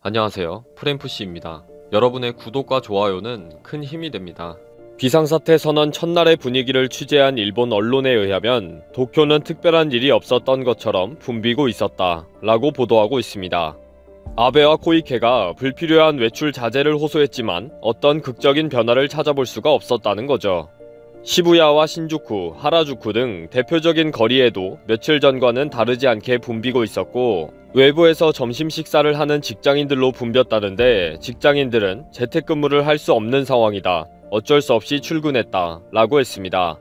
안녕하세요. 프램프씨입니다. 여러분의 구독과 좋아요는 큰 힘이 됩니다. 비상사태 선언 첫날의 분위기를 취재한 일본 언론에 의하면 도쿄는 특별한 일이 없었던 것처럼 붐비고 있었다 라고 보도하고 있습니다. 아베와 코이케가 불필요한 외출 자제를 호소했지만 어떤 극적인 변화를 찾아볼 수가 없었다는 거죠. 시부야와 신주쿠, 하라주쿠 등 대표적인 거리에도 며칠 전과는 다르지 않게 붐비고 있었고, 외부에서 점심 식사를 하는 직장인들로 붐볐다는데 직장인들은 재택근무를 할 수 없는 상황이다, 어쩔 수 없이 출근했다 라고 했습니다.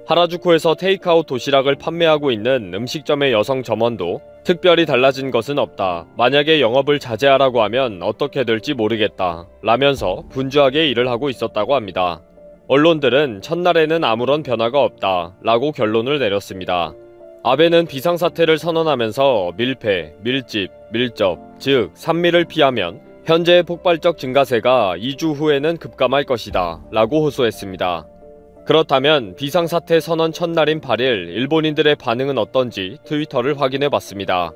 하라주쿠에서 테이크아웃 도시락을 판매하고 있는 음식점의 여성 점원도 특별히 달라진 것은 없다, 만약에 영업을 자제하라고 하면 어떻게 될지 모르겠다 라면서 분주하게 일을 하고 있었다고 합니다. 언론들은 첫날에는 아무런 변화가 없다 라고 결론을 내렸습니다. 아베는 비상사태를 선언하면서 밀폐, 밀집, 밀접, 즉 산미를 피하면 현재의 폭발적 증가세가 2주 후에는 급감할 것이다 라고 호소했습니다. 그렇다면 비상사태 선언 첫날인 8일 일본인들의 반응은 어떤지 트위터를 확인해봤습니다.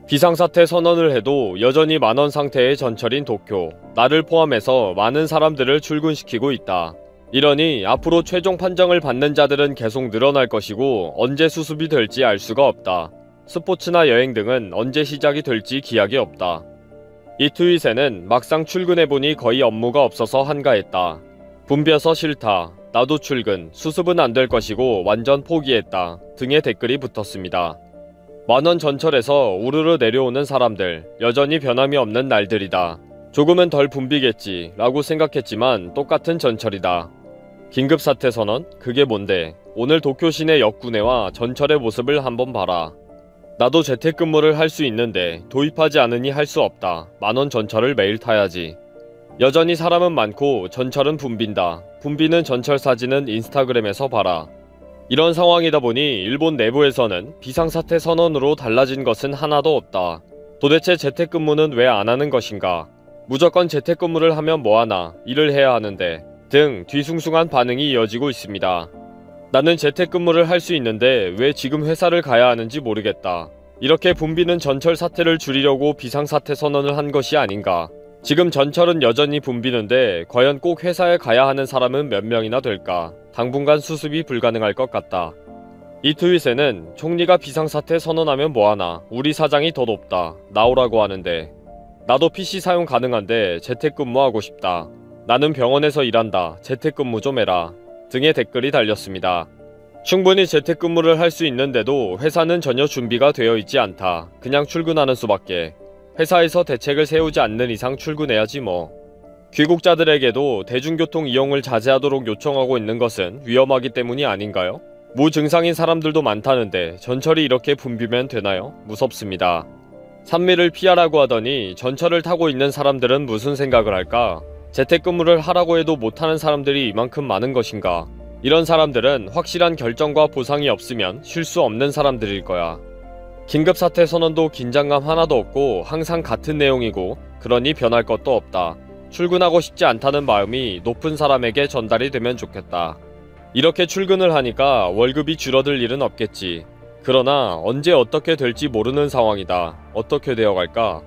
비상사태 선언을 해도 여전히 만원 상태의 전철인 도쿄, 나를 포함해서 많은 사람들을 출근시키고 있다. 이러니 앞으로 최종 판정을 받는 자들은 계속 늘어날 것이고 언제 수습이 될지 알 수가 없다. 스포츠나 여행 등은 언제 시작이 될지 기약이 없다. 이 트윗에는 막상 출근해보니 거의 업무가 없어서 한가했다. 붐벼서 싫다. 나도 출근, 수습은 안 될 것이고 완전 포기했다 등의 댓글이 붙었습니다. 만원 전철에서 우르르 내려오는 사람들, 여전히 변함이 없는 날들이다. 조금은 덜 붐비겠지 라고 생각했지만 똑같은 전철이다. 긴급사태 선언? 그게 뭔데? 오늘 도쿄 시내 역구내와 전철의 모습을 한번 봐라. 나도 재택근무를 할 수 있는데 도입하지 않으니 할 수 없다. 만원 전철을 매일 타야지. 여전히 사람은 많고 전철은 붐빈다. 붐비는 전철 사진은 인스타그램에서 봐라. 이런 상황이다 보니 일본 내부에서는 비상사태 선언으로 달라진 것은 하나도 없다. 도대체 재택근무는 왜 안 하는 것인가? 무조건 재택근무를 하면 뭐하나, 일을 해야 하는데 등 뒤숭숭한 반응이 이어지고 있습니다. 나는 재택근무를 할 수 있는데 왜 지금 회사를 가야 하는지 모르겠다. 이렇게 붐비는 전철 사태를 줄이려고 비상사태 선언을 한 것이 아닌가. 지금 전철은 여전히 붐비는데 과연 꼭 회사에 가야 하는 사람은 몇 명이나 될까. 당분간 수습이 불가능할 것 같다. 이 트윗에는 총리가 비상사태 선언하면 뭐하나, 우리 사장이 더 높다, 나오라고 하는데 나도 PC 사용 가능한데 재택근무하고 싶다. 나는 병원에서 일한다. 재택근무 좀 해라. 등의 댓글이 달렸습니다. 충분히 재택근무를 할 수 있는데도 회사는 전혀 준비가 되어 있지 않다. 그냥 출근하는 수밖에. 회사에서 대책을 세우지 않는 이상 출근해야지 뭐. 귀국자들에게도 대중교통 이용을 자제하도록 요청하고 있는 것은 위험하기 때문이 아닌가요? 무증상인 사람들도 많다는데 전철이 이렇게 붐비면 되나요? 무섭습니다. 산미를 피하라고 하더니 전철을 타고 있는 사람들은 무슨 생각을 할까? 재택근무를 하라고 해도 못하는 사람들이 이만큼 많은 것인가? 이런 사람들은 확실한 결정과 보상이 없으면 쉴 수 없는 사람들일 거야. 긴급사태 선언도 긴장감 하나도 없고 항상 같은 내용이고 그러니 변할 것도 없다. 출근하고 싶지 않다는 마음이 높은 사람에게 전달이 되면 좋겠다. 이렇게 출근을 하니까 월급이 줄어들 일은 없겠지. 그러나 언제 어떻게 될지 모르는 상황이다. 어떻게 되어갈까?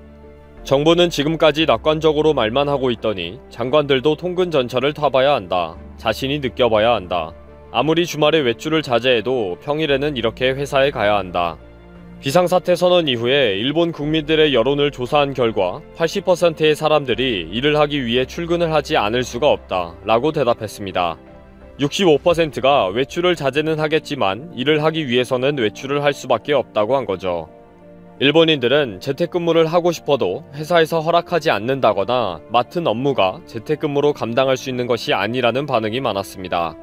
정부는 지금까지 낙관적으로 말만 하고 있더니 장관들도 통근 전철을 타봐야 한다. 자신이 느껴봐야 한다. 아무리 주말에 외출을 자제해도 평일에는 이렇게 회사에 가야 한다. 비상사태 선언 이후에 일본 국민들의 여론을 조사한 결과 80%의 사람들이 일을 하기 위해 출근을 하지 않을 수가 없다 라고 대답했습니다. 65%가 외출을 자제는 하겠지만 일을 하기 위해서는 외출을 할 수밖에 없다고 한 거죠. 일본인들은 재택근무를 하고 싶어도 회사에서 허락하지 않는다거나 맡은 업무가 재택근무로 감당할 수 있는 것이 아니라는 반응이 많았습니다.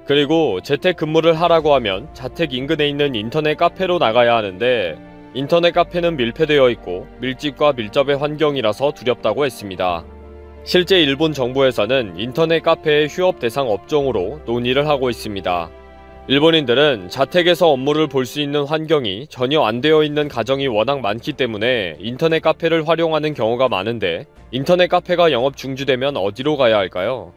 그리고 재택근무를 하라고 하면 자택 인근에 있는 인터넷 카페로 나가야 하는데 인터넷 카페는 밀폐되어 있고 밀집과 밀접의 환경이라서 두렵다고 했습니다. 실제 일본 정부에서는 인터넷 카페의 휴업 대상 업종으로 논의를 하고 있습니다. 일본인들은 자택에서 업무를 볼 수 있는 환경이 전혀 안 되어 있는 가정이 워낙 많기 때문에 인터넷 카페를 활용하는 경우가 많은데 인터넷 카페가 영업 중지되면 어디로 가야 할까요?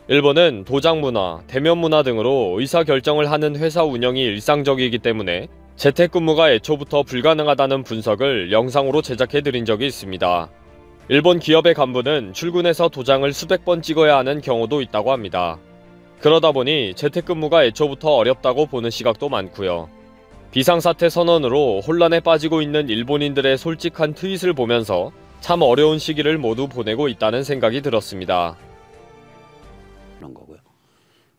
일본은 도장 문화, 대면 문화 등으로 의사결정을 하는 회사 운영이 일상적이기 때문에 재택근무가 애초부터 불가능하다는 분석을 영상으로 제작해드린 적이 있습니다. 일본 기업의 간부는 출근해서 도장을 수백 번 찍어야 하는 경우도 있다고 합니다. 그러다 보니 재택근무가 애초부터 어렵다고 보는 시각도 많고요. 비상사태 선언으로 혼란에 빠지고 있는 일본인들의 솔직한 트윗을 보면서 참 어려운 시기를 모두 보내고 있다는 생각이 들었습니다. 그런 거고요.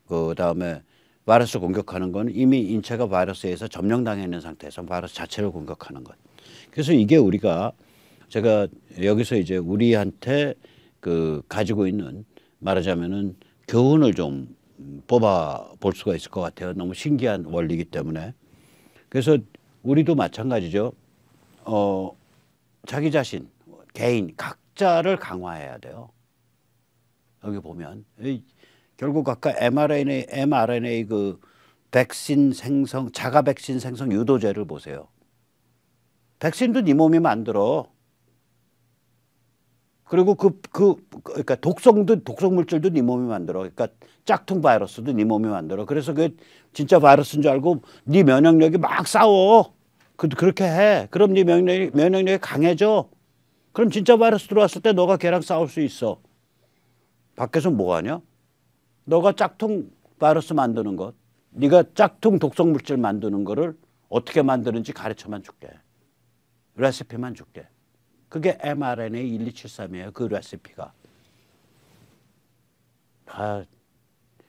그 다음에 바이러스 공격하는 건 이미 인체가 바이러스에 의해서 점령당해 있는 상태에서 바이러스 자체를 공격하는 것. 그래서 이게 우리가 제가 여기서 이제 우리한테 그 가지고 있는 말하자면은 교훈을 좀 뽑아 볼 수가 있을 것 같아요. 너무 신기한 원리이기 때문에. 그래서 우리도 마찬가지죠. 자기 자신, 개인, 각자를 강화해야 돼요. 여기 보면 결국 아까 mRNA 그 백신 생성, 자가 백신 생성 유도제를 보세요. 백신도 네 몸이 만들어. 그리고 그러니까 독성 물질도 네 몸이 만들어. 그러니까 짝퉁 바이러스도 네 몸이 만들어. 그래서 그 진짜 바이러스인 줄 알고 네 면역력이 막 싸워. 그렇게 해. 그럼 네 면역력이 강해져. 그럼 진짜 바이러스 들어왔을 때 너가 걔랑 싸울 수 있어. 밖에서 뭐 하냐? 너가 짝퉁 바이러스 만드는 것, 네가 짝퉁 독성 물질 만드는 거를 어떻게 만드는지 가르쳐만 줄게. 레시피만 줄게. 그게 mRNA 1273이에요. 그 레시피가.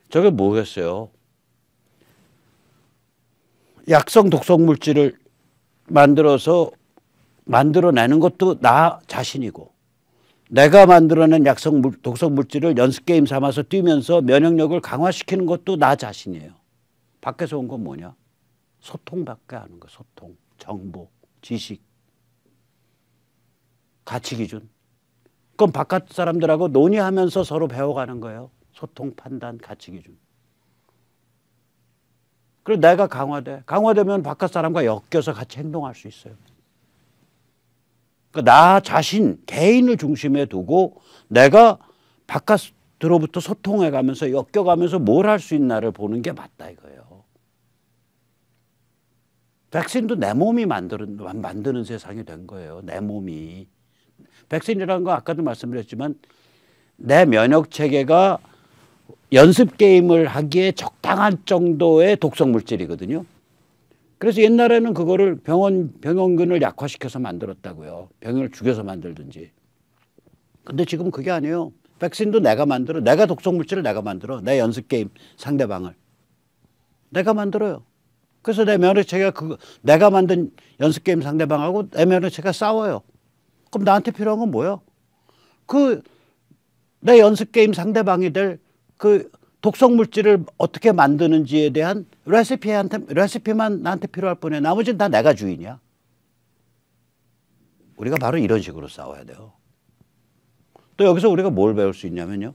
저게 뭐겠어요? 약성 독성 물질을 만들어내는 것도 나 자신이고, 내가 만들어낸 약성 독성 물질을 연습 게임 삼아서 뛰면서 면역력을 강화시키는 것도 나 자신이에요. 밖에서 온 건 뭐냐? 소통밖에 하는 거. 소통, 정보, 지식, 가치 기준. 그럼 바깥 사람들하고 논의하면서 서로 배워가는 거예요. 소통, 판단, 가치 기준. 그리고 내가 강화되면 바깥 사람과 엮여서 같이 행동할 수 있어요. 그러니까 나 자신, 개인을 중심에 두고 내가 바깥으로부터 소통해가면서 엮여가면서 뭘 할 수 있나를 보는 게 맞다 이거예요. 백신도 내 몸이 만드는 세상이 된 거예요. 내 몸이. 백신이라는 거 아까도 말씀드렸지만 내 면역 체계가 연습 게임을 하기에 적당한 정도의 독성 물질이거든요. 그래서 옛날에는 그거를 병원균을 약화시켜서 만들었다고요. 병을 죽여서 만들든지. 근데 지금 그게 아니에요. 백신도 내가 만들어. 내가 독성 물질을 내가 만들어. 내 연습 게임 상대방을. 내가 만들어요. 그래서 내 면역 체계가 내가 만든 연습 게임 상대방하고 내 면역 체계가 싸워요. 그럼 나한테 필요한 건 뭐야? 내 연습 게임 상대방이 될 그 독성 물질을 어떻게 만드는지에 대한 레시피만 나한테 필요할 뿐이야. 나머지는 다 내가 주인이야. 우리가 바로 이런 식으로 싸워야 돼요. 또 여기서 우리가 뭘 배울 수 있냐면요.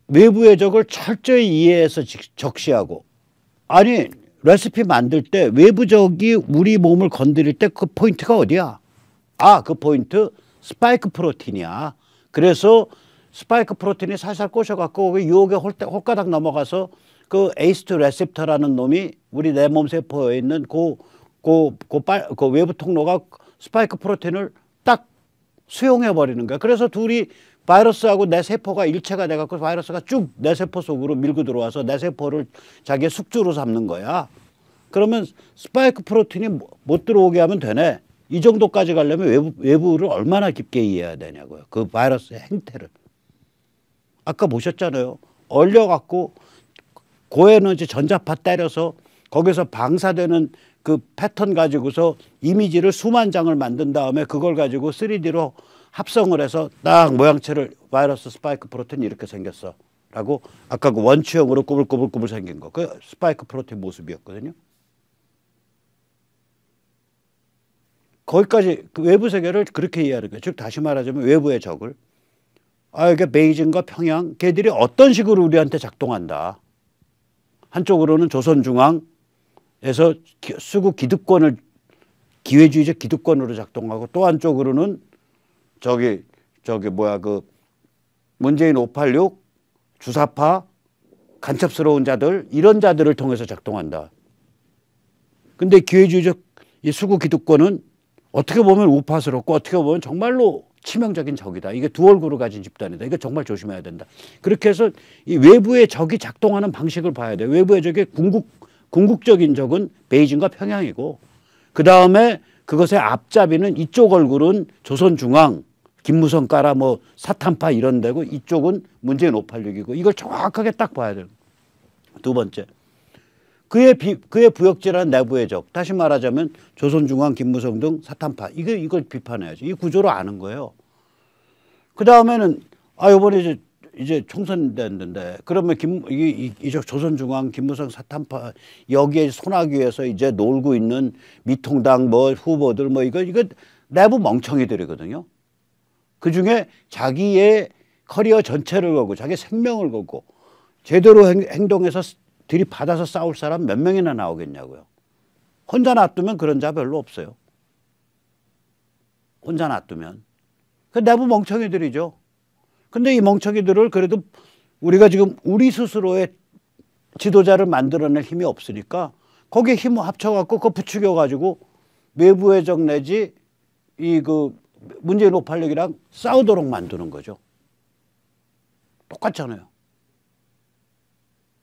외부의 적을 철저히 이해해서 적시하고, 아니 레시피 만들 때 외부 적이 우리 몸을 건드릴 때 그 포인트가 어디야? 그 포인트 스파이크 프로틴이야. 그래서 스파이크 프로틴이 살살 꼬셔갖고 유혹에 홀가닥 넘어가서 그 에이스2 레셉터라는 놈이 우리 내 몸 세포에 있는 그 외부 통로가 스파이크 프로틴을 딱 수용해 버리는 거야. 그래서 둘이 바이러스하고 내 세포가 일체가 돼갖고 바이러스가 쭉 내 세포 속으로 밀고 들어와서 내 세포를 자기의 숙주로 삼는 거야. 그러면 스파이크 프로틴이 못 들어오게 하면 되네. 이 정도까지 가려면 외부를 얼마나 깊게 이해해야 되냐고요. 그 바이러스의 행태를. 아까 보셨잖아요. 얼려갖고 고에너지 전자파 때려서 거기서 방사되는 그 패턴 가지고서 이미지를 수만 장을 만든 다음에 그걸 가지고 3D로 합성을 해서 딱 모양체를 바이러스 스파이크 프로틴이 이렇게 생겼어. 라고 아까 그 원추형으로 꾸불꾸불 생긴 거. 그 스파이크 프로틴 모습이었거든요. 거기까지 그 외부 세계를 그렇게 이해하는 거예요. 즉 다시 말하자면 외부의 적을 이게 베이징과 평양 걔들이 어떤 식으로 우리한테 작동한다. 한쪽으로는 조선중앙에서 수구 기득권을 기회주의적 기득권으로 작동하고 또 한쪽으로는 문재인 586 주사파 간첩스러운 자들 이런 자들을 통해서 작동한다. 근데 기회주의적 이 수구 기득권은 어떻게 보면 우파스럽고 어떻게 보면 정말로 치명적인 적이다. 이게 두 얼굴을 가진 집단이다. 이거 정말 조심해야 된다. 그렇게 해서 이 외부의 적이 작동하는 방식을 봐야 돼요. 외부의 적의 궁극적인 적은 베이징과 평양이고 그다음에 그것의 앞잡이는 이쪽 얼굴은 조선중앙, 김무성 까라 뭐 사탄파 이런 데고 이쪽은 문재인 586이고 이걸 정확하게 딱 봐야 돼요. 두 번째. 그의 부역질한 내부의 적. 다시 말하자면 조선중앙, 김무성 등 사탄파. 이걸 비판해야죠. 이 구조를 아는 거예요. 그 다음에는 이번에 이제 총선 됐는데 그러면 이쪽 조선중앙, 김무성 사탄파 여기에 손하기 위해서 이제 놀고 있는 미통당 뭐 후보들 뭐 이거 내부 멍청이들이거든요. 그 중에 자기의 커리어 전체를 걸고 자기 생명을 걸고 제대로 행동해서 들이받아서 싸울 사람 몇 명이나 나오겠냐고요. 혼자 놔두면 그런 자 별로 없어요. 혼자 놔두면. 그 내부 멍청이들이죠. 근데 이 멍청이들을 그래도 우리가 지금 우리 스스로의 지도자를 만들어낼 힘이 없으니까 거기에 힘을 합쳐갖고 그거 부추겨가지고 외부의 적 내지 문재인 586이랑 싸우도록 만드는 거죠. 똑같잖아요.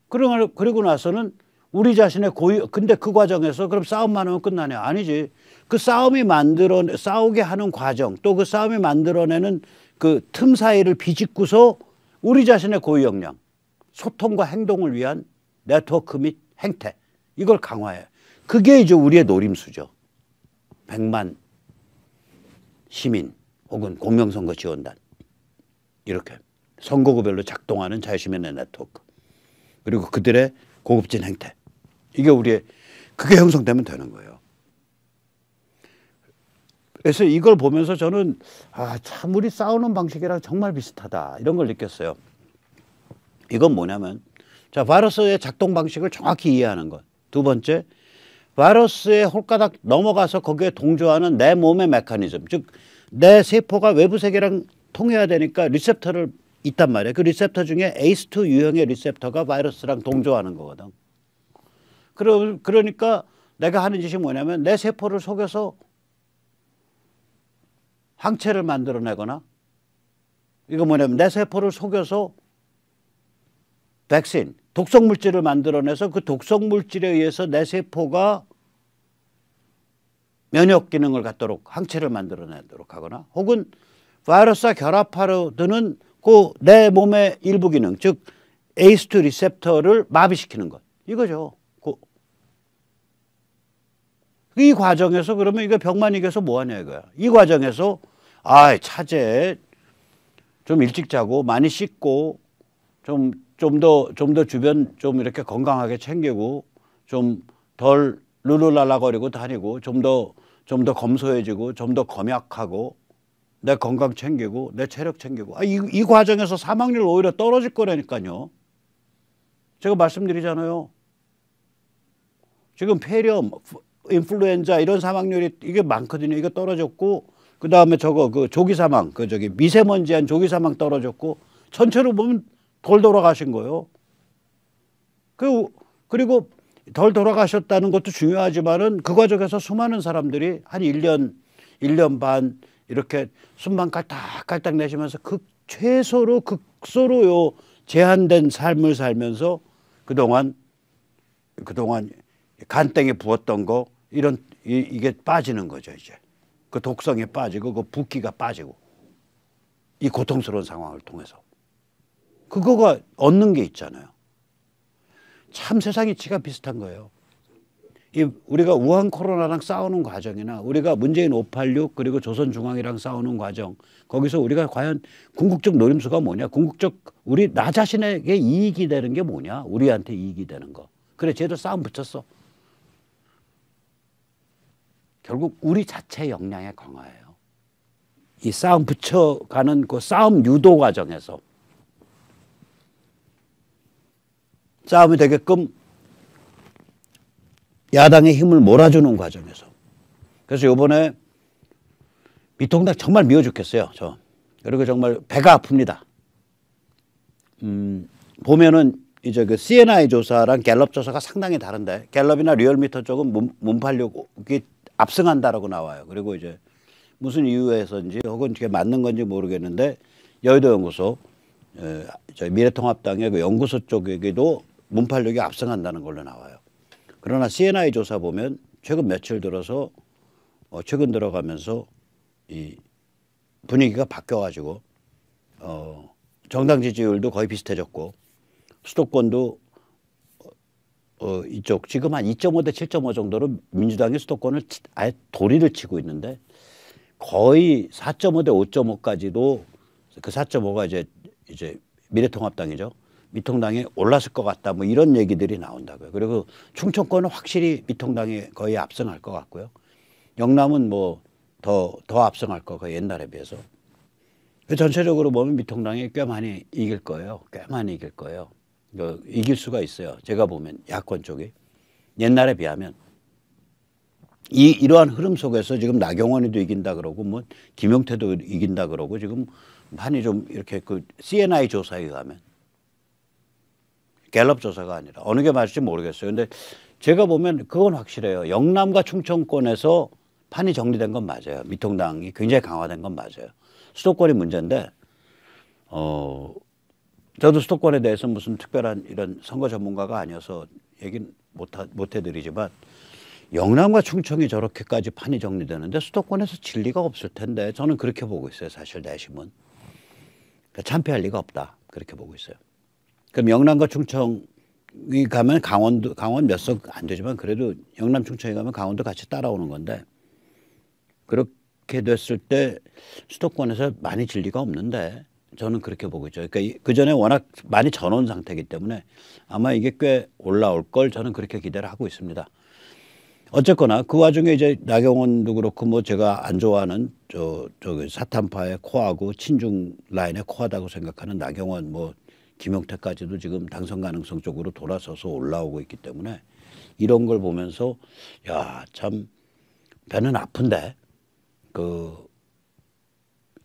그리고 나서는 우리 자신의 근데 그 과정에서 그럼 싸움만 하면 끝나냐? 아니지. 그 싸우게 하는 과정, 또 그 싸움이 만들어내는 그 틈 사이를 비집고서 우리 자신의 고유 역량, 소통과 행동을 위한 네트워크 및 행태, 이걸 강화해요. 그게 이제 우리의 노림수죠. 100만 시민 혹은 공명선거 지원단. 이렇게 선거구별로 작동하는 자유시민의 네트워크. 그리고 그들의 고급진 행태. 그게 형성되면 되는 거예요. 그래서 이걸 보면서 저는 참 우리 싸우는 방식이랑 정말 비슷하다. 이런 걸 느꼈어요. 이건 뭐냐면 바이러스의 작동 방식을 정확히 이해하는 것. 두 번째, 바이러스의 홀가닥 넘어가서 거기에 동조하는 내 몸의 메커니즘. 즉 내 세포가 외부 세계랑 통해야 되니까 리셉터를 있단 말이에요. 그 리셉터 중에 ACE2 유형의 리셉터가 바이러스랑 동조하는 거거든. 그러니까 내가 하는 짓이 뭐냐면 내 세포를 속여서 항체를 만들어내거나 이거 뭐냐면 내 세포를 속여서 백신, 독성물질을 만들어내서 그 독성물질에 의해서 내 세포가 면역 기능을 갖도록 항체를 만들어내도록 하거나 혹은 바이러스와 결합하려드는 그 내 몸의 일부 기능, 즉 ACE2 리셉터를 마비시키는 것. 이거죠. 이 과정에서 그러면 이거 병만 이겨서 뭐하냐 이거야. 이 과정에서 차제 좀 일찍 자고 많이 씻고 좀 더 주변 좀 이렇게 건강하게 챙기고 좀 덜 룰루랄라거리고 다니고 좀 더 검소해지고 좀 더 검약하고 내 건강 챙기고 내 체력 챙기고 이 과정에서 사망률 오히려 떨어질 거라니까요. 제가 말씀드리잖아요. 지금 폐렴, 인플루엔자 이런 사망률이 이게 많거든요. 이거 떨어졌고 그 다음에 그 조기 사망, 미세먼지한 조기 사망 떨어졌고 전체로 보면 덜 돌아가신 거예요. 그리고 덜 돌아가셨다는 것도 중요하지만은 그 과정에서 수많은 사람들이 한 1년 반 이렇게 숨만 깔딱깔딱 내쉬면서 극소로 제한된 삶을 살면서 그동안 간땡에 부었던 거 이게 빠지는 거죠. 이제 그 독성이 빠지고 그 붓기가 빠지고 이 고통스러운 상황을 통해서 그거가 얻는 게 있잖아요. 참 세상이 지가 비슷한 거예요. 우리가 우한 코로나랑 싸우는 과정이나 우리가 문재인 586 그리고 조선중앙이랑 싸우는 과정, 거기서 우리가 과연 궁극적 노림수가 뭐냐, 나 자신에게 이익이 되는 게 뭐냐, 우리한테 이익이 되는 거. 그래, 쟤도 싸움 붙였어. 결국 우리 자체 역량의 강화예요. 이 싸움 붙여가는 그 싸움 유도 과정에서 싸움이 되게끔 야당의 힘을 몰아주는 과정에서. 그래서 이번에 미통당 정말 미워 죽겠어요. 그리고 정말 배가 아픕니다. 보면은 이제 그 CNI 조사랑 갤럽 조사가 상당히 다른데 갤럽이나 리얼미터 쪽은 문팔력이 압승한다라고 나와요. 그리고 이제 무슨 이유에서인지 혹은 그게 맞는 건지 모르겠는데 여의도 연구소 저희 미래통합당의 그 연구소 쪽에도 문팔력이 압승한다는 걸로 나와요. 그러나 CNI 조사 보면 최근 며칠 들어서 최근 들어가면서 이 분위기가 바뀌어가지고 정당 지지율도 거의 비슷해졌고 수도권도 이쪽 지금 한 2.5 대 7.5 정도로 민주당이 수도권을 아예 도리를 치고 있는데 거의 4.5 대 5.5까지도 그 4.5가 이제 미래통합당이죠. 미통당이 올랐을 것 같다. 뭐 이런 얘기들이 나온다고요. 그리고 충청권은 확실히 미통당이 거의 압승할 것 같고요. 영남은 뭐 더 압승할 거고 옛날에 비해서. 전체적으로 보면 미통당이 꽤 많이 이길 거예요. 꽤 많이 이길 거예요. 이길 수가 있어요. 제가 보면 야권 쪽이 옛날에 비하면 이러한 흐름 속에서 지금 나경원이도 이긴다 그러고 뭐 김용태도 이긴다 그러고 지금 많이 좀 이렇게 그 CNI 조사에 의하면 갤럽 조사가 아니라 어느 게 맞을지 모르겠어요. 근데 제가 보면 그건 확실해요. 영남과 충청권에서 판이 정리된 건 맞아요. 미통당이 굉장히 강화된 건 맞아요. 수도권이 문제인데 저도 수도권에 대해서 무슨 특별한 이런 선거 전문가가 아니어서 얘기는 못 해드리지만 영남과 충청이 저렇게까지 판이 정리되는데 수도권에서 질 리가 없을 텐데 저는 그렇게 보고 있어요. 사실 내심은. 그러니까 참패할 리가 없다. 그렇게 보고 있어요. 그럼 영남과 충청이 가면 강원 몇 석 안 되지만 그래도 영남 충청이 가면 강원도 같이 따라오는 건데 그렇게 됐을 때 수도권에서 많이 질 리가 없는데 저는 그렇게 보고 있죠. 그러니까 그 전에 워낙 많이 전원 상태이기 때문에 아마 이게 꽤 올라올 걸 저는 그렇게 기대를 하고 있습니다. 어쨌거나 그 와중에 이제 나경원도 그렇고 뭐 제가 안 좋아하는 저기 사탄파의 코하고 친중 라인의 코하다고 생각하는 나경원 뭐 김용태까지도 지금 당선 가능성 쪽으로 돌아서서 올라오고 있기 때문에 이런 걸 보면서 야, 참 배는 아픈데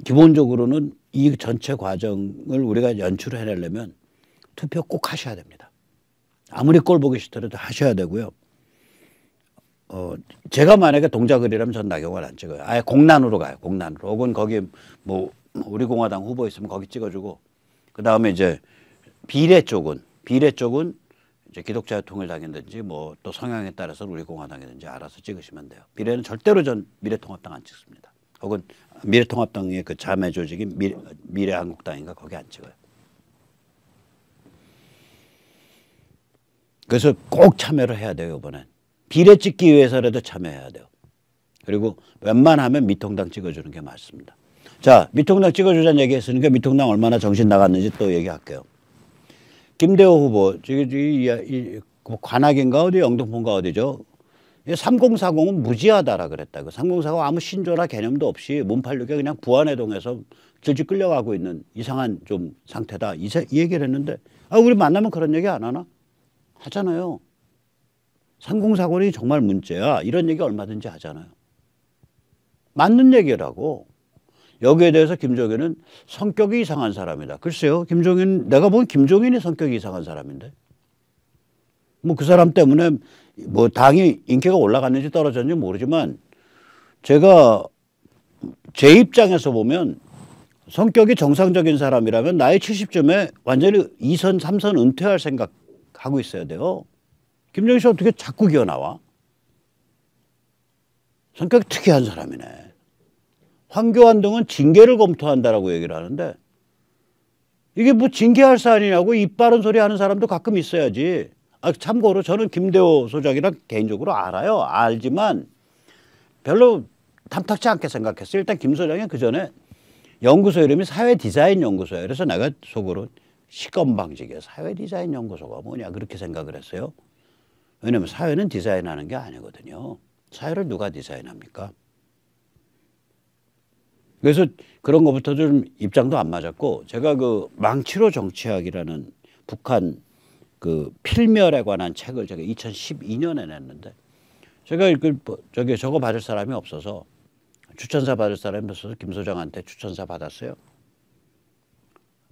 기본적으로는 이 전체 과정을 우리가 연출을 해내려면 투표 꼭 하셔야 됩니다. 아무리 꼴 보기 싫더라도 하셔야 되고요. 제가 만약에 동작을이라면 전 나경원 안 찍어요. 아예 공란으로 가요. 공란으로. 혹은 거기 뭐 우리 공화당 후보 있으면 거기 찍어주고 그 다음에 이제 비례 쪽은 이제 기독자유통일당이든지 뭐 또 성향에 따라서 우리 공화당이든지 알아서 찍으시면 돼요. 비례는 절대로 전 미래통합당 안 찍습니다. 혹은 미래통합당의 그 자매 조직인 미래한국당인가 거기 안 찍어요. 그래서 꼭 참여를 해야 돼요. 이번엔. 비례 찍기 위해서라도 참여해야 돼요. 그리고 웬만하면 미통당 찍어주는 게 맞습니다. 자, 미통당 찍어주자는 얘기 했으니까 미통당 얼마나 정신 나갔는지 또 얘기할게요. 김대호 후보, 관악인가 어디 영등포인가 어디죠? 3040은 무지하다라 그랬다고. 3040 아무 신조나 개념도 없이 문팔육에 그냥 부안해동에서 질질 끌려가고 있는 이상한 좀 상태다. 이 얘기를 했는데 우리 만나면 그런 얘기 안 하나? 하잖아요. 3040이 정말 문제야. 이런 얘기 얼마든지 하잖아요. 맞는 얘기라고. 여기에 대해서 김종인은 성격이 이상한 사람이다. 글쎄요. 내가 보면 김종인이 성격이 이상한 사람인데. 뭐 그 사람 때문에 뭐 당이 인기가 올라갔는지 떨어졌는지 모르지만 제가 제 입장에서 보면 성격이 정상적인 사람이라면 나이 70쯤에 완전히 2선, 3선 은퇴할 생각하고 있어야 돼요. 김종인 씨 어떻게 자꾸 기어 나와? 성격이 특이한 사람이네. 황교안 등은 징계를 검토한다라고 얘기를 하는데 이게 뭐 징계할 사안이냐고 입 바른 소리 하는 사람도 가끔 있어야지. 참고로 저는 김대호 소장이랑 개인적으로 알아요. 알지만 별로 탐탁치 않게 생각했어요. 일단 김 소장이 그 전에 연구소 이름이 사회디자인연구소예요. 그래서 내가 속으로 시건방지게 사회디자인연구소가 뭐냐 그렇게 생각을 했어요. 왜냐하면 사회는 디자인하는 게 아니거든요. 사회를 누가 디자인합니까? 그래서 그런 것부터 좀 입장도 안 맞았고 제가 그 망치로 정치학이라는 북한 그 필멸에 관한 책을 제가 2012년에 냈는데 제가 저거 받을 사람이 없어서 추천사 받을 사람이 없어서 김 소장한테 추천사 받았어요.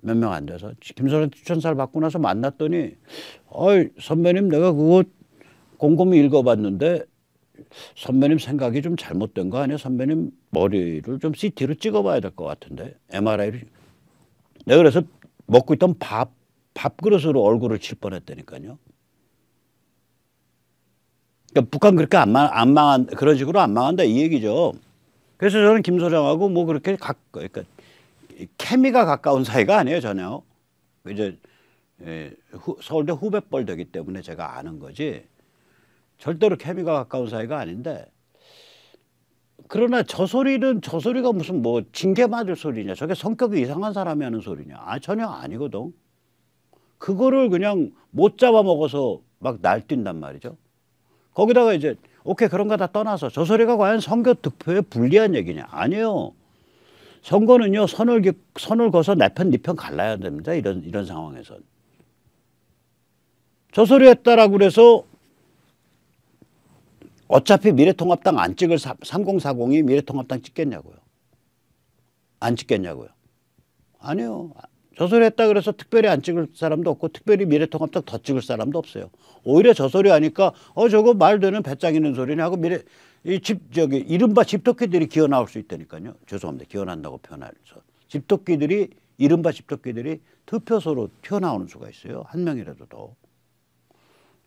몇 명 안 돼서 김 소장 추천사를 받고 나서 만났더니 선배님 내가 그거 곰곰이 읽어봤는데 선배님 생각이 좀 잘못된 거 아니에요? 선배님 머리를 좀 CT로 찍어봐야 될 것 같은데 MRI를. 내가 그래서 먹고 있던 밥그릇으로 얼굴을 칠 뻔했다니까요. 그러니까 북한 그렇게 안 망한 그런 식으로 안 망한다 이 얘기죠. 그래서 저는 김 소장하고 뭐 그렇게 그러니까 케미가 가까운 사이가 아니에요 전혀. 이제 서울대 후배뻘 되기 때문에 제가 아는 거지 절대로 케미가 가까운 사이가 아닌데, 그러나 저 소리가 무슨 뭐 징계 맞을 소리냐, 저게 성격이 이상한 사람이 하는 소리냐, 전혀 아니거든. 그거를 그냥 못 잡아먹어서 막 날뛴단 말이죠. 거기다가 이제 오케이 그런 거 다 떠나서 저 소리가 과연 선거 득표에 불리한 얘기냐, 아니에요. 선거는요 선을 거서 내 편 네 편 갈라야 됩니다. 이런 상황에선. 저 소리 했다라고 그래서 어차피 미래통합당 안 찍을 3040이 미래통합당 찍겠냐고요. 안 찍겠냐고요. 아니요. 저 소리 했다 그래서 특별히 안 찍을 사람도 없고 특별히 미래통합당 더 찍을 사람도 없어요. 오히려 저 소리 하니까 저거 말 되는 배짱 있는 소리냐 하고 이른바 집토끼들이 기어 나올 수 있다니까요. 죄송합니다. 기어 난다고 표현해서. 이른바 집토끼들이 투표소로 튀어나오는 수가 있어요. 한 명이라도 더.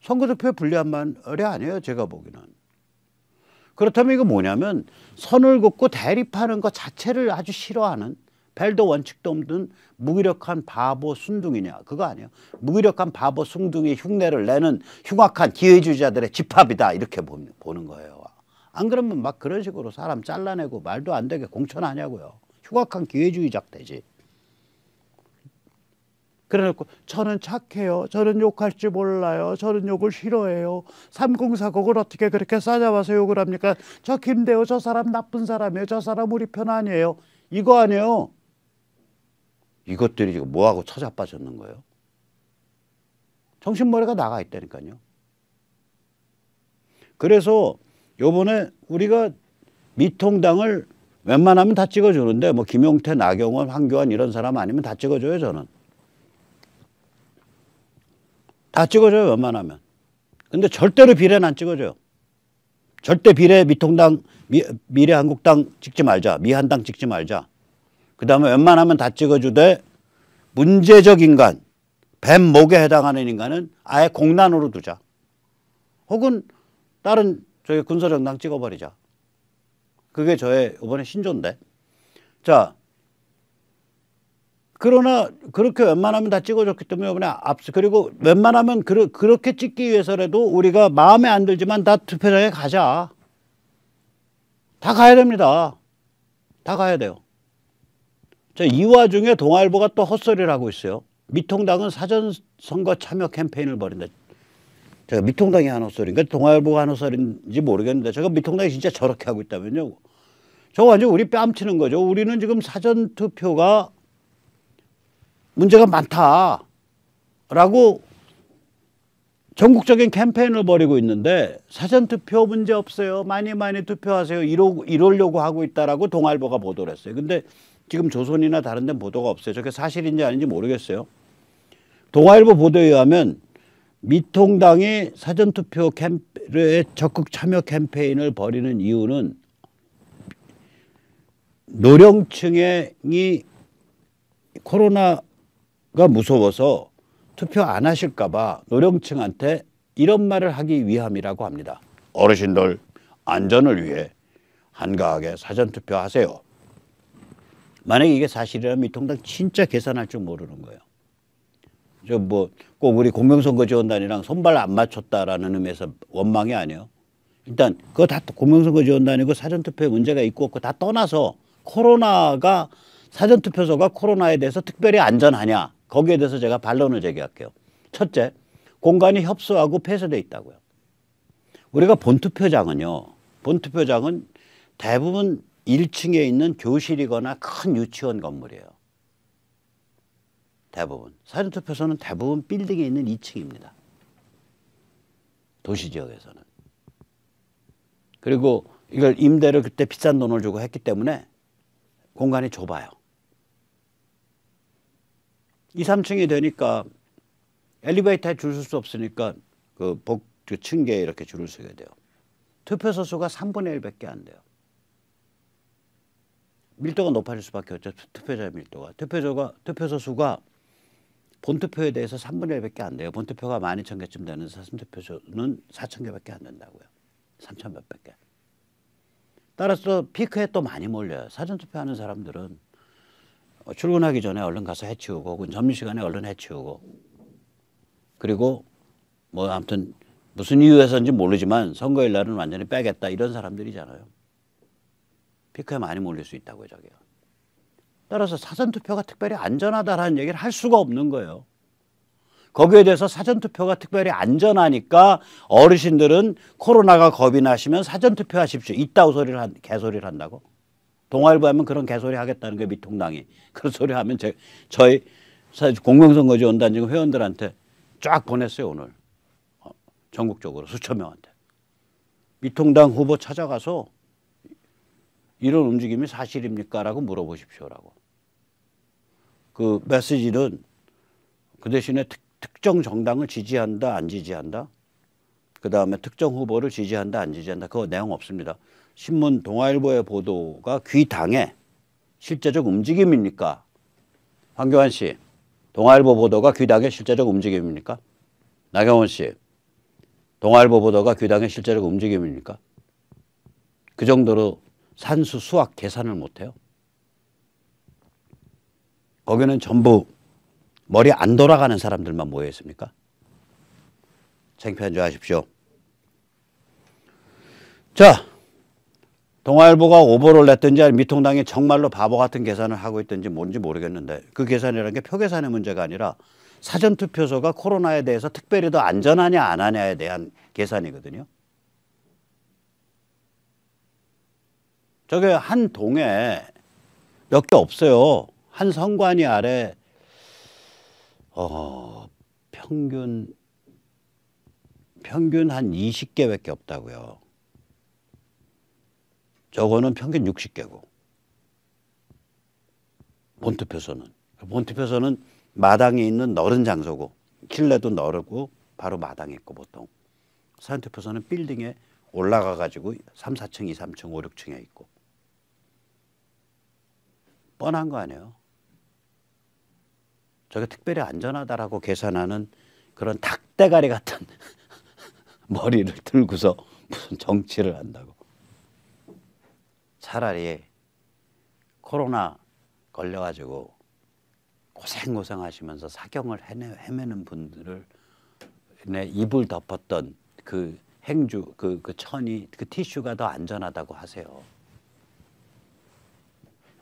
선거투표에 불리한 말이 아니에요. 제가 보기는. 그렇다면 이거 뭐냐면 선을 긋고 대립하는 것 자체를 아주 싫어하는, 벨도 원칙도 없는 무기력한 바보 순둥이냐, 그거 아니에요. 무기력한 바보 순둥이 흉내를 내는 흉악한 기회주의자들의 집합이다 이렇게 보는 거예요. 안 그러면 막 그런 식으로 사람 잘라내고 말도 안 되게 공천하냐고요. 흉악한 기회주의자 되지. 그래놓고 저는 착해요. 저는 욕할 줄 몰라요. 저는 욕을 싫어해요. 3040을 어떻게 그렇게 싸잡아서 욕을 합니까? 저 김대호 저 사람 나쁜 사람이에요. 저 사람 우리 편 아니에요. 이거 아니에요. 이것들이 지금 뭐하고 처자빠졌는 거예요? 정신머리가 나가 있다니까요. 그래서 요번에 우리가 미통당을 웬만하면 다 찍어주는데 뭐 김용태, 나경원, 황교안 이런 사람 아니면 다 찍어줘요. 저는. 다 찍어줘요. 웬만하면. 근데 절대로 비례는 안 찍어줘요. 절대 비례 미통당, 미래한국당 찍지 말자. 미한당 찍지 말자. 그 다음에 웬만하면 다 찍어주되 문제적 인간, 뱀 목에 해당하는 인간은 아예 공란으로 두자. 혹은 다른 저희 군소정당 찍어버리자. 그게 저의 이번에 신조인데. 자, 그러나 그렇게 웬만하면 다 찍어줬기 때문에 이번에 그리고 웬만하면 그렇게 찍기 위해서라도 우리가 마음에 안 들지만 다 투표장에 가자. 다 가야 됩니다. 다 가야 돼요. 자, 이 와중에 동아일보가 또 헛소리를 하고 있어요. 미통당은 사전선거 참여 캠페인을 벌인다. 제가 미통당이 한 헛소리인가 동아일보가 한 헛소리인지 모르겠는데 제가 미통당이 진짜 저렇게 하고 있다면요. 저거 완전 우리 뺨치는 거죠. 우리는 지금 사전투표가 문제가 많다라고 전국적인 캠페인을 벌이고 있는데 사전투표 문제 없어요. 많이 투표하세요. 이러려고 하고 있다라고 동아일보가 보도를 했어요. 근데 지금 조선이나 다른 데는 보도가 없어요. 저게 사실인지 아닌지 모르겠어요. 동아일보 보도에 의하면 미통당이 사전투표 캠프에 적극 참여 캠페인을 벌이는 이유는 노령층이 코로나가 무서워서 투표 안 하실까 봐 노령층한테 이런 말을 하기 위함이라고 합니다. 어르신들 안전을 위해 한가하게 사전투표 하세요. 만약에 이게 사실이라면 미통당 진짜 계산할 줄 모르는 거예요. 저 뭐 꼭 우리 공명선거지원단이랑 손발 안 맞췄다라는 의미에서 원망이 아니에요. 일단 그거 다 공명선거지원단이고 사전투표에 문제가 있고 없고 다 떠나서 코로나가 사전투표소가 코로나에 대해서 특별히 안전하냐, 거기에 대해서 제가 반론을 제기할게요. 첫째, 공간이 협소하고 폐쇄되어 있다고요. 우리가 본투표장은 대부분 1층에 있는 교실이거나 큰 유치원 건물이에요. 대부분. 사전투표소는 대부분 빌딩에 있는 2층입니다. 도시지역에서는. 그리고 이걸 임대를 그때 비싼 돈을 주고 했기 때문에 공간이 좁아요. 2, 3층이 되니까 엘리베이터에 줄 설 수 없으니까 그 층계에 이렇게 줄을 서게 돼요. 투표소 수가 3분의 1밖에 안 돼요. 밀도가 높아질 수밖에 없죠. 투표자 밀도가. 투표소 수가 본투표에 대해서 3분의 1밖에 안 돼요. 본투표가 12,000개쯤 되는 사전투표소는 4,000개밖에 안 된다고요. 3,000 몇백 개. 따라서 피크에 또 많이 몰려요. 사전투표하는 사람들은 출근하기 전에 얼른 가서 해치우고 혹은 점심시간에 얼른 해치우고 그리고 뭐 아무튼 무슨 이유에서인지 모르지만 선거일 날은 완전히 빼겠다 이런 사람들이잖아요. 피크에 많이 몰릴 수 있다고요. 저게요. 따라서 사전투표가 특별히 안전하다라는 얘기를 할 수가 없는 거예요. 거기에 대해서 사전투표가 특별히 안전하니까 어르신들은 코로나가 겁이 나시면 사전투표하십시오. 이따오 소리를 개소리를 한다고. 동아일보 하면 그런 개소리 하겠다는 게 미통당이. 그런 소리 하면 저희 공명선거지 원단지구 회원들한테 쫙 보냈어요. 오늘. 전국적으로 수천 명한테. 미통당 후보 찾아가서 이런 움직임이 사실입니까? 라고 물어보십시오라고. 그 메시지는 그 대신에 특정 정당을 지지한다, 안 지지한다. 그 다음에 특정 후보를 지지한다, 안 지지한다. 그거 내용 없습니다. 신문 동아일보의 보도가 귀당의 실제적 움직임입니까? 황교안 씨, 동아일보 보도가 귀당의 실제적 움직임입니까? 나경원 씨, 동아일보 보도가 귀당의 실제적 움직임입니까? 그 정도로 산수 수학 계산을 못해요. 거기는 전부 머리 안 돌아가는 사람들만 모여 있습니까? 창피한 줄 아십시오. 자, 동아일보가 오보를 냈든지 아니면 미통당이 정말로 바보 같은 계산을 하고 있든지 뭔지 모르겠는데 그 계산이라는 게 표계산의 문제가 아니라 사전투표소가 코로나에 대해서 특별히 더 안전하냐 안 하냐에 대한 계산이거든요. 저게 한 동에 몇 개 없어요. 한 선관위 아래 평균 한 20개밖에 없다고요. 저거는 평균 60개고. 본투표소는 마당에 있는 넓은 장소고 실내도 넓고 바로 마당에 있고 보통. 사전투표소는 빌딩에 올라가 가지고 3, 4층, 2, 3층, 5, 6층에 있고. 뻔한 거 아니에요. 저게 특별히 안전하다라고 계산하는 그런 닭대가리 같은 머리를 들고서 무슨 정치를 한다고. 차라리 코로나 걸려가지고 고생 하시면서 사경을 헤매는 분들을 입을 덮었던 그 행주, 그 천이, 그 티슈가 더 안전하다고 하세요.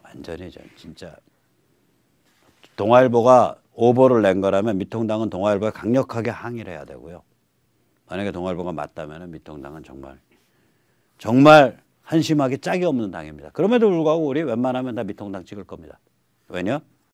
완전히 진짜 동아일보가 오보를 낸 거라면 미통당은 동아일보에 강력하게 항의를 해야 되고요. 만약에 동아일보가 맞다면 미통당은 정말 한심하게 짝이 없는 당입니다. 그럼에도 불구하고 우리 웬만하면 다 미통당 찍을 겁니다. 왜냐?